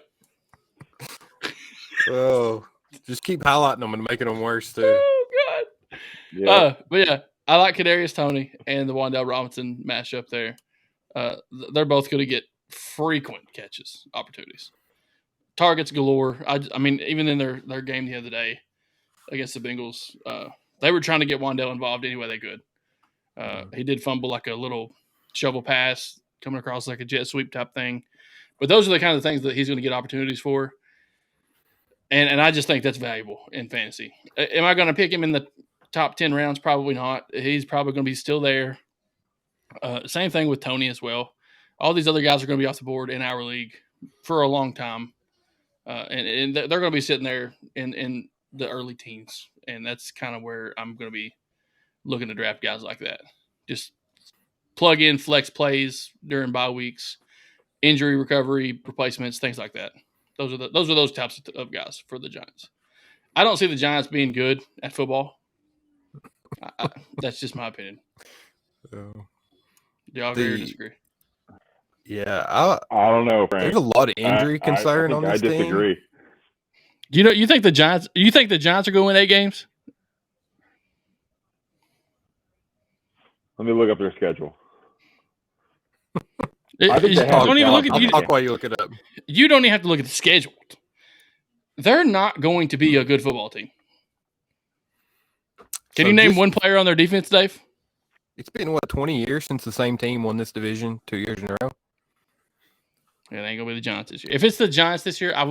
[SPEAKER 3] Oh, just keep highlighting them and making them worse too.
[SPEAKER 1] Oh, God.
[SPEAKER 2] Yeah.
[SPEAKER 1] But yeah, I like Kadarius Toney and the Wan'Dale Robinson mashup there. They're both going to get frequent catches opportunities. targets galore. I mean, even in their game the other day against the Bengals, they were trying to get Wandale involved any way they could. He did fumble like a little shovel pass coming across like a jet sweep type thing. But those are the kind of things that he's going to get opportunities for. And I just think that's valuable in fantasy. Am I going to pick him in the top 10 rounds? Probably not. He's probably going to be still there. Same thing with Tony as well. All these other guys are going to be off the board in our league for a long time. And they're going to be sitting there in the early teens. And that's kind of where I'm going to be looking to draft guys like that. Just plug in flex plays during bye weeks, injury recovery, replacements, things like that. Those are those types of guys for the Giants. I don't see the Giants being good at football. That's just my opinion. Do y'all agree or disagree?
[SPEAKER 3] Yeah,
[SPEAKER 2] I don't know, Frank.
[SPEAKER 3] There's a lot of injury concern on this team.
[SPEAKER 2] I disagree.
[SPEAKER 1] You think the Giants are going to win 8 games?
[SPEAKER 2] Let me look up their schedule.
[SPEAKER 1] Don't even look at
[SPEAKER 3] I'll talk while you look it up.
[SPEAKER 1] You don't even have to look at the schedule. They're not going to be a good football team. Can you name one player on their defense, Dave?
[SPEAKER 3] It's been, 20 years since the same team won this division 2 years in a row?
[SPEAKER 1] It ain't going to be the Giants this year. If it's the Giants this year, I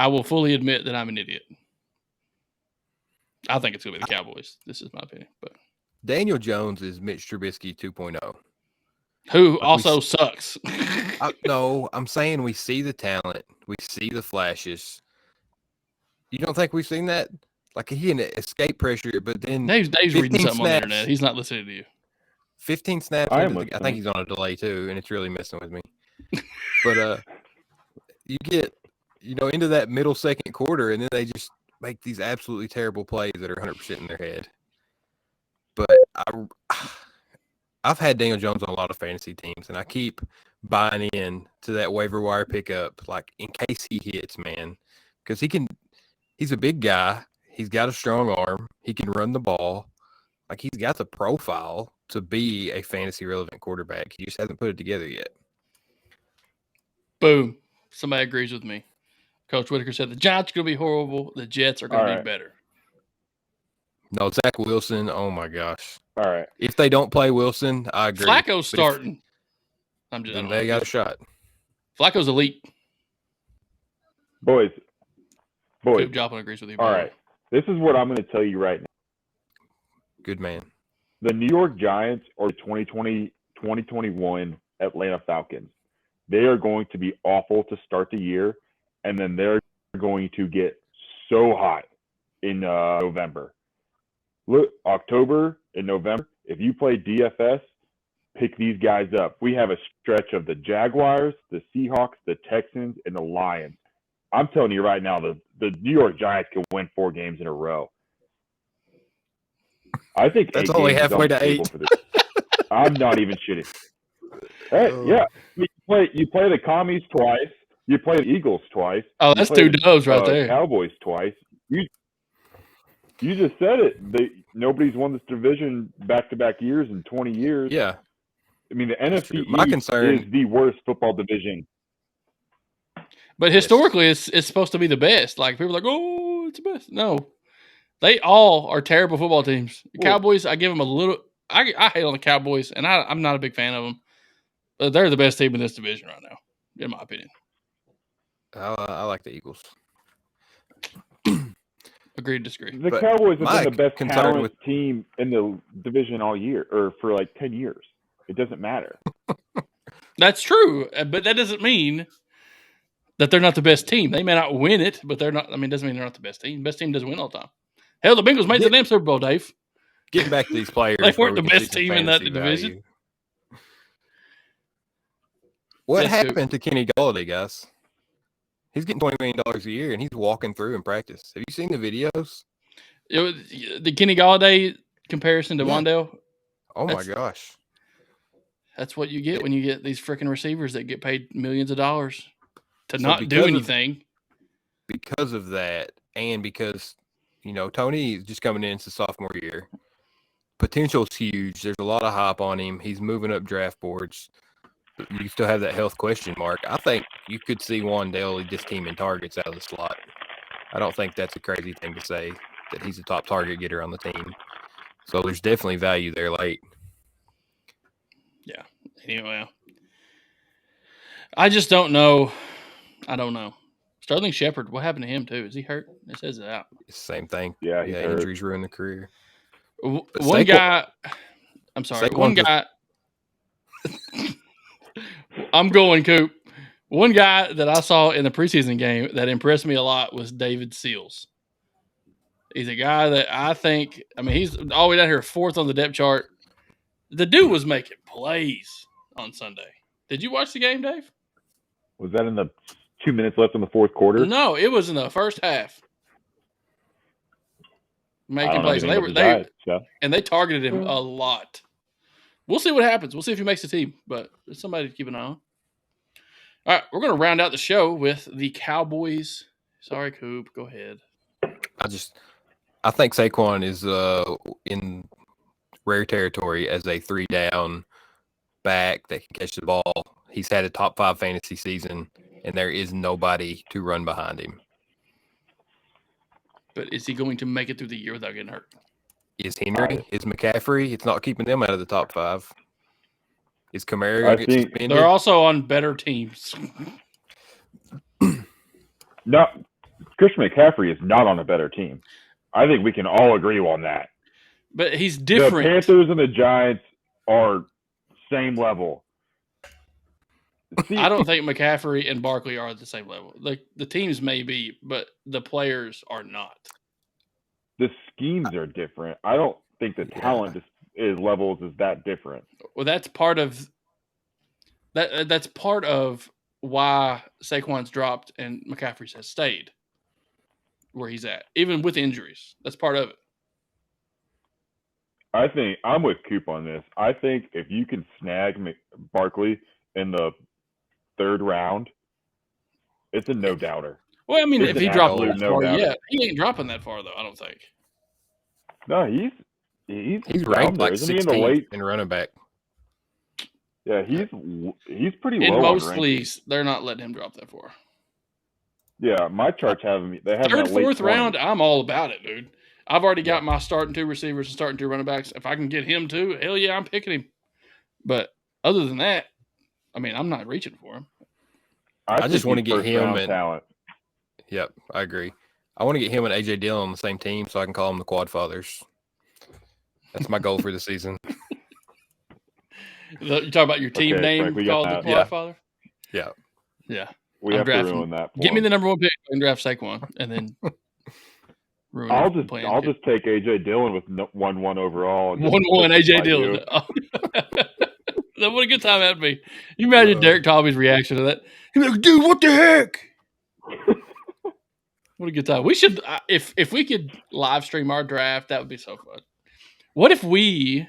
[SPEAKER 1] will fully admit that I'm an idiot. I think it's going to be the Cowboys. This is my opinion. But
[SPEAKER 3] Daniel Jones is Mitch Trubisky 2.0.
[SPEAKER 1] Who also sucks.
[SPEAKER 3] No, I'm saying we see the talent. We see the flashes. You don't think we've seen that? Like, he can escape pressure, but then
[SPEAKER 1] Dave's reading something on the internet. He's not listening to you.
[SPEAKER 3] 15 snaps. I think he's on a delay, too, and it's really messing with me. But you get, into that middle second quarter, and then they just make these absolutely terrible plays that are 100% in their head. But I've had Daniel Jones on a lot of fantasy teams, and I keep buying in to that waiver wire pickup, like, in case he hits, man. Because he's a big guy. He's got a strong arm. He can run the ball. Like, he's got the profile to be a fantasy-relevant quarterback. He just hasn't put it together yet.
[SPEAKER 1] Boom. Somebody agrees with me. Coach Whitaker said the Giants are going to be horrible. The Jets are going to be better.
[SPEAKER 3] No, Zach Wilson, oh, my gosh.
[SPEAKER 2] All right.
[SPEAKER 3] If they don't play Wilson, I agree.
[SPEAKER 1] Flacco's starting.
[SPEAKER 3] Then they got a shot.
[SPEAKER 1] Flacco's elite.
[SPEAKER 2] Boys.
[SPEAKER 1] Coop Joplin agrees with you.
[SPEAKER 2] All right. This is what I'm going to tell you right now.
[SPEAKER 3] Good man.
[SPEAKER 2] The New York Giants are the 2020-2021 Atlanta Falcons. They are going to be awful to start the year, and then they're going to get so hot in November. Look, October and November, if you play DFS, pick these guys up. We have a stretch of the Jaguars, the Seahawks, the Texans, and the Lions. I'm telling you right now, the New York Giants can win 4 games in a row. I think
[SPEAKER 3] that's only halfway to 8.
[SPEAKER 2] I'm not even shitting. Hey, yeah, you play the Commies twice. You play the Eagles twice.
[SPEAKER 1] Oh, that's 2 dubs right there.
[SPEAKER 2] Cowboys twice. You just said it. Nobody's won this division back-to-back years in 20 years.
[SPEAKER 3] Yeah.
[SPEAKER 2] I mean, the NFC
[SPEAKER 3] concern
[SPEAKER 2] is the worst football division.
[SPEAKER 1] But historically, it's supposed to be the best. Like, people are like, oh, it's the best. No. They all are terrible football teams. The Cowboys, I give them a little – I hate on the Cowboys, and I'm not a big fan of them. But they're the best team in this division right now, in my opinion.
[SPEAKER 3] I like the Eagles.
[SPEAKER 1] Agreed, disagree.
[SPEAKER 2] The Cowboys have been the best talent team in the division all year, or for like 10 years. It doesn't matter.
[SPEAKER 1] That's true, but that doesn't mean that they're not the best team. They may not win it, but they're not. I mean, it doesn't mean they're not the best team. Best team doesn't win all the time. Hell, the Bengals made the damn Super Bowl, Dave.
[SPEAKER 3] Getting back to these players,
[SPEAKER 1] they weren't the best team in that division.
[SPEAKER 3] What happened to Kenny Golladay, guys? He's getting $20 million a year, and he's walking through in practice. Have you seen the videos?
[SPEAKER 1] The Kenny Golladay comparison to Wandale.
[SPEAKER 3] Oh, my gosh.
[SPEAKER 1] That's what you get when you get these freaking receivers that get paid millions of dollars to not do anything.
[SPEAKER 3] Because of that, and because, Tony is just coming in, it's a sophomore year. Potential's huge. There's a lot of hype on him. He's moving up draft boards. you still have that health question mark. I think you could see Wandale just teaming targets out of the slot. I don't think that's a crazy thing to say that he's a top target getter on the team. So there's definitely value there late.
[SPEAKER 1] Yeah. Anyway, I just don't know. I don't know. Sterling Shepard, what happened to him too? Is he hurt? It says it out.
[SPEAKER 3] It's the same thing.
[SPEAKER 2] Yeah, he's hurt.
[SPEAKER 3] Injuries ruin the career.
[SPEAKER 1] One
[SPEAKER 3] Saquon-
[SPEAKER 1] guy. I'm sorry. One
[SPEAKER 3] Saquon's
[SPEAKER 1] guy. I'm going Coop. One guy that I saw in the preseason game that impressed me a lot was David Seals. He's a guy that I think, he's all the way down here, fourth on the depth chart. The dude was making plays on Sunday. Did you watch the game, Dave?
[SPEAKER 2] Was that in the 2 minutes left in the fourth quarter?
[SPEAKER 1] No, it was in the first half. Making plays. And they targeted him a lot. We'll see what happens. We'll see if he makes the team, but it's somebody to keep an eye on. All right, we're going to round out the show with the Cowboys. Sorry, Coop. Go ahead.
[SPEAKER 3] I think Saquon is in rare territory as a 3-down back that can catch the ball. He's had a top 5 fantasy season, and there is nobody to run behind him.
[SPEAKER 1] But is he going to make it through the year without getting hurt?
[SPEAKER 3] Is Henry? Is McCaffrey? It's not keeping them out of the top 5. Is Kamara going to get suspended?
[SPEAKER 1] They're also on better teams.
[SPEAKER 2] No, Christian McCaffrey is not on a better team. I think we can all agree on that.
[SPEAKER 1] But he's different.
[SPEAKER 2] The Panthers and the Giants are same level.
[SPEAKER 1] I don't think McCaffrey and Barkley are at the same level. Like the teams may be, but the players are not.
[SPEAKER 2] The schemes are different. I don't think the talent levels is that different.
[SPEAKER 1] Well, that's part of that. That's part of why Saquon's dropped and McCaffrey has stayed where he's at, even with injuries. That's part of it.
[SPEAKER 2] I think I'm with Coop on this. I think if you can snag Barkley in the 3rd round, it's a no-doubter.
[SPEAKER 1] Well, if he dropped that far,
[SPEAKER 2] no-doubter.
[SPEAKER 1] he ain't dropping that far though. I don't think.
[SPEAKER 2] No, he's
[SPEAKER 3] ranked like
[SPEAKER 2] isn't he,
[SPEAKER 3] 16th in running back.
[SPEAKER 2] Yeah, he's pretty
[SPEAKER 1] in
[SPEAKER 2] low. In
[SPEAKER 1] most leagues, they're not letting him drop that far.
[SPEAKER 2] Yeah, my charts have him. They have
[SPEAKER 1] 3rd,
[SPEAKER 2] him
[SPEAKER 1] 4th round. I'm all about it, dude. I've already got my starting 2 receivers and starting 2 running backs. If I can get him too, hell yeah, I'm picking him. But other than that, I'm not reaching for him.
[SPEAKER 3] I just want to get him and
[SPEAKER 2] talent.
[SPEAKER 3] Yep, I agree. I want to get him and AJ Dillon on the same team so I can call them the Quad Fathers. That's my goal for the season.
[SPEAKER 1] You talk about your team name called the Quad Father?
[SPEAKER 3] Yeah.
[SPEAKER 1] Yeah.
[SPEAKER 2] We have to ruin that.
[SPEAKER 1] Give me the number 1 pick and draft Saquon, and then ruin.
[SPEAKER 2] I'll just take AJ Dillon with 1-1 overall.
[SPEAKER 1] 1-1 AJ Dillon. What a good time that'd be. You imagine Derek Tolby's reaction to that? He'd be like, "Dude, what the heck?" What a good time. We should, if we could live stream our draft, that would be so fun. What if we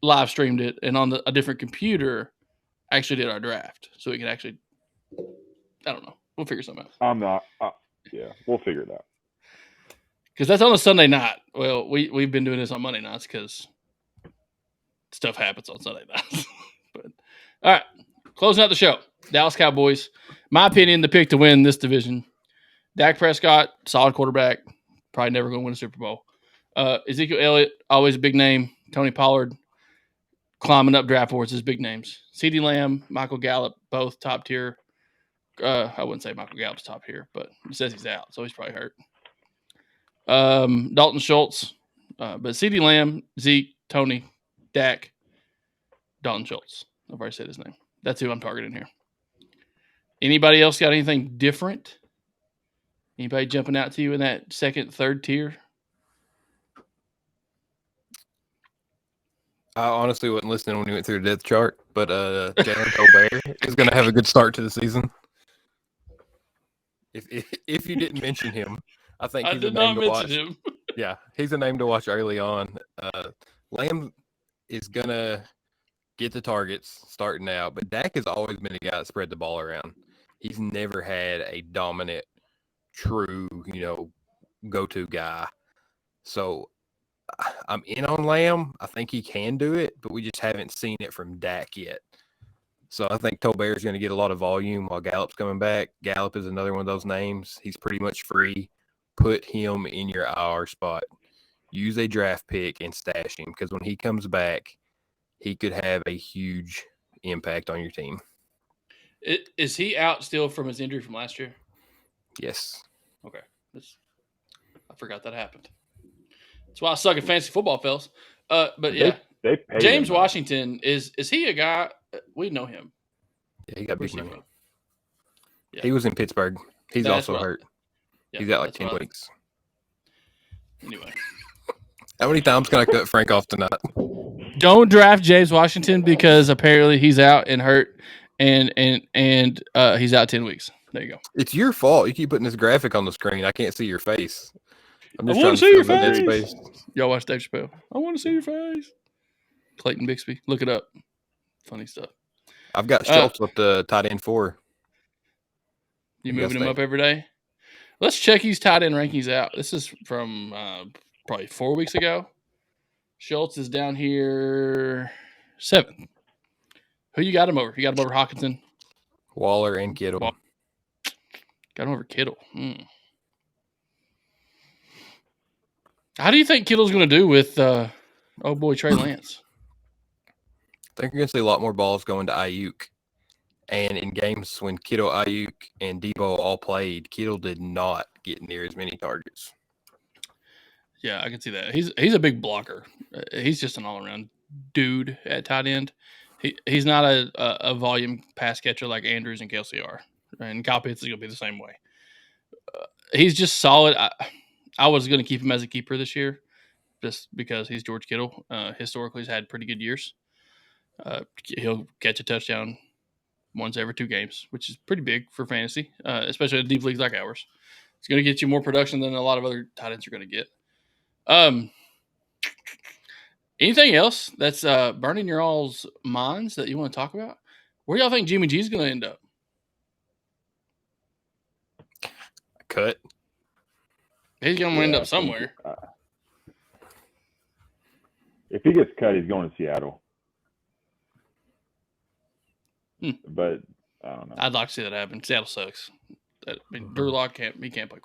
[SPEAKER 1] live streamed it and on a different computer actually did our draft, so we could actually, I don't know. We'll figure something out.
[SPEAKER 2] I'm not. Yeah, we'll figure it out.
[SPEAKER 1] Because that's on a Sunday night. Well, we've been doing this on Monday nights because stuff happens on Sunday nights. But all right, closing out the show. Dallas Cowboys. My opinion, the pick to win this division. Dak Prescott, solid quarterback. Probably never going to win a Super Bowl. Ezekiel Elliott, always a big name. Tony Pollard, climbing up draft boards is big names. CeeDee Lamb, Michael Gallup, both top tier. I wouldn't say Michael Gallup's top tier, but it says he's out, so he's probably hurt. Dalton Schultz, but CeeDee Lamb, Zeke, Tony, Dak, Dalton Schultz. I've already said his name. That's who I'm targeting here. Anybody else got anything different? Anybody jumping out to you in that 2nd, 3rd tier?
[SPEAKER 3] I honestly wasn't listening when we went through the depth chart, but Jalen Colbert is going to have a good start to the season. If you didn't mention him, I think he's a name to watch. Him. Yeah, he's a name to watch early on. Lamb is going to get the targets starting out, but Dak has always been a guy that spread the ball around. He's never had a dominant, true, go-to guy. So I'm in on Lamb. I think he can do it, but we just haven't seen it from Dak yet. So I think Tolbert's going to get a lot of volume while Gallup's coming back. Gallup is another one of those names. He's pretty much free. Put him in your IR spot. Use a draft pick and stash him because when he comes back, he could have a huge impact on your team.
[SPEAKER 1] Is he out still from his injury from last year?
[SPEAKER 3] Yes.
[SPEAKER 1] Okay. I forgot that happened. That's why I suck at fantasy football, fellas. But yeah,
[SPEAKER 2] they paid
[SPEAKER 1] James
[SPEAKER 2] him,
[SPEAKER 1] Washington is he a guy? We know him.
[SPEAKER 3] Yeah, he got
[SPEAKER 1] Where's
[SPEAKER 3] big
[SPEAKER 1] he
[SPEAKER 3] money.
[SPEAKER 1] from? Yeah.
[SPEAKER 3] He was in Pittsburgh. He's
[SPEAKER 1] That's
[SPEAKER 3] also hurt.
[SPEAKER 1] Yeah,
[SPEAKER 3] He's got like
[SPEAKER 1] that's
[SPEAKER 3] 10
[SPEAKER 1] what
[SPEAKER 3] weeks.
[SPEAKER 1] Anyway,
[SPEAKER 3] How many times can I cut Frank off tonight?
[SPEAKER 1] don't draft James Washington because apparently he's out and hurt, and he's out 10 weeks. There you go.
[SPEAKER 3] It's your fault. You keep putting this graphic on the screen. I can't see your face. I'm just
[SPEAKER 1] I
[SPEAKER 3] trying
[SPEAKER 1] want
[SPEAKER 3] to
[SPEAKER 1] to see your
[SPEAKER 3] fill the dead
[SPEAKER 1] face.
[SPEAKER 3] space.
[SPEAKER 1] Y'all watch Dave Chappelle. I want to see your face. Clayton Bixby. Look it up. Funny stuff.
[SPEAKER 3] I've got Schultz up to tight end 4.
[SPEAKER 1] You moving him up every day? Let's check his tight end rankings out. This is from probably 4 weeks ago. Schultz is down here 7th. Who you got him over? You got him over Hawkinson?
[SPEAKER 3] Waller and Kittle.
[SPEAKER 1] Got him over Kittle. How do you think Kittle's going to do with Trey Lance?
[SPEAKER 3] I think you're going to see a lot more balls going to Ayuk. And in games when Kittle, Ayuk, and Debo all played, Kittle did not get near as many targets.
[SPEAKER 1] Yeah, I can see that. He's a big blocker. He's just an all-around dude at tight end. He's not a volume pass catcher like Andrews and Kelsey are. And Kyle Pitts is going to be the same way. He's just solid. I was going to keep him as a keeper this year just because he's George Kittle. Historically, he's had pretty good years. He'll catch a touchdown once every 2 games, which is pretty big for fantasy, especially in deep leagues like ours. It's going to get you more production than a lot of other tight ends are going to get. Anything else that's burning your all's minds that you want to talk about? Where y'all think Jimmy G is going to end up?
[SPEAKER 3] Cut.
[SPEAKER 1] He's going to end up somewhere.
[SPEAKER 2] If he gets cut, he's going to Seattle. But I don't know.
[SPEAKER 1] I'd like to see that happen. Seattle sucks. Drew Lock can't. He can't play.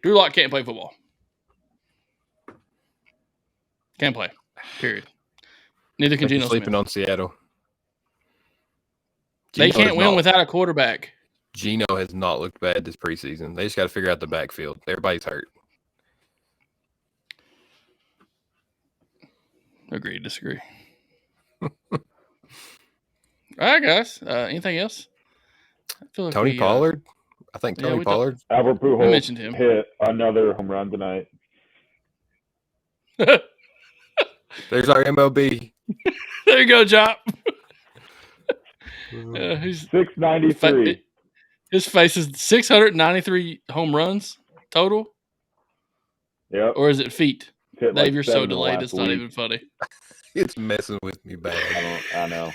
[SPEAKER 1] Drew Lock can't play football. Can't play. Period. Neither can Geno Smith.
[SPEAKER 3] Sleeping on Seattle.
[SPEAKER 1] They can't win without a quarterback.
[SPEAKER 3] Geno has not looked bad this preseason. They just got to figure out the backfield. Everybody's hurt.
[SPEAKER 1] Agree, disagree. All right, guys. Anything else? I feel like
[SPEAKER 3] Tony Pollard? I think Tony Pollard.
[SPEAKER 2] Albert Pujols
[SPEAKER 1] mentioned him.
[SPEAKER 2] Hit another home run tonight.
[SPEAKER 3] There's our MLB.
[SPEAKER 1] There you go, Chop. He's
[SPEAKER 2] 693.
[SPEAKER 1] His face is 693 home runs total.
[SPEAKER 2] Yep.
[SPEAKER 1] Or is it feet?
[SPEAKER 2] Dave,
[SPEAKER 1] like you're so delayed. It's not even funny.
[SPEAKER 3] It's messing with me bad.
[SPEAKER 2] I know.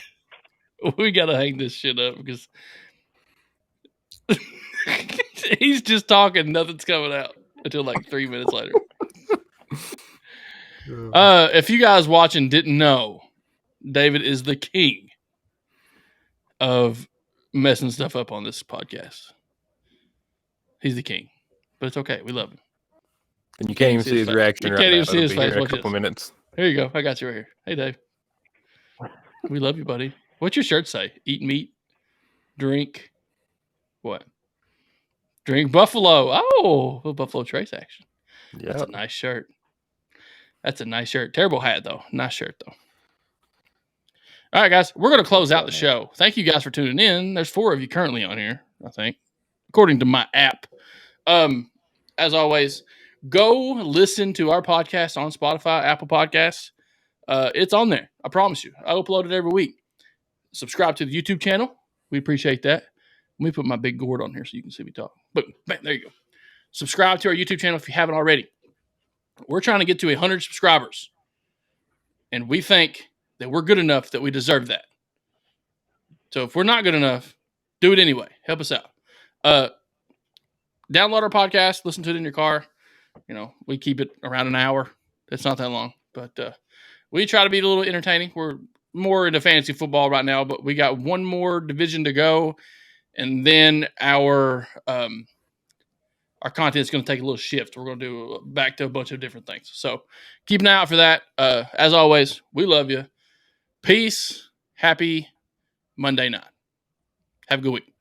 [SPEAKER 1] We got to hang this shit up because he's just talking. Nothing's coming out until like 3 minutes later. If you guys watching didn't know, David is the king of messing stuff up on this podcast. He's the king, but it's okay. We love him.
[SPEAKER 3] And you can't even see his reaction.
[SPEAKER 1] You can't even see his face.
[SPEAKER 3] In a couple minutes.
[SPEAKER 1] Here you go. I got you right here. Hey, Dave. We love you, buddy. What's your shirt say? Eat meat, drink what? Drink Buffalo. Oh, little Buffalo Trace action. Yeah, that's a nice shirt. That's a nice shirt. Terrible hat, though. Nice shirt, though. All right, guys. We're going to close out the show. Thank you guys for tuning in. There's 4 of you currently on here, I think, according to my app. As always, go listen to our podcast on Spotify, Apple Podcasts. It's on there. I promise you. I upload it every week. Subscribe to the YouTube channel. We appreciate that. Let me put my big gourd on here so you can see me talk. But bam, there you go. Subscribe to our YouTube channel if you haven't already. We're trying to get to 100 subscribers. And we think that we're good enough that we deserve that. So if we're not good enough, do it anyway. Help us out. Download our podcast. Listen to it in your car. You know, we keep it around an hour. It's not that long. But we try to be a little entertaining. We're more into fantasy football right now, but we got one more division to go, and then our content is going to take a little shift. We're going to do back to a bunch of different things. So keep an eye out for that. As always, we love you. Peace. Happy Monday night. Have a good week.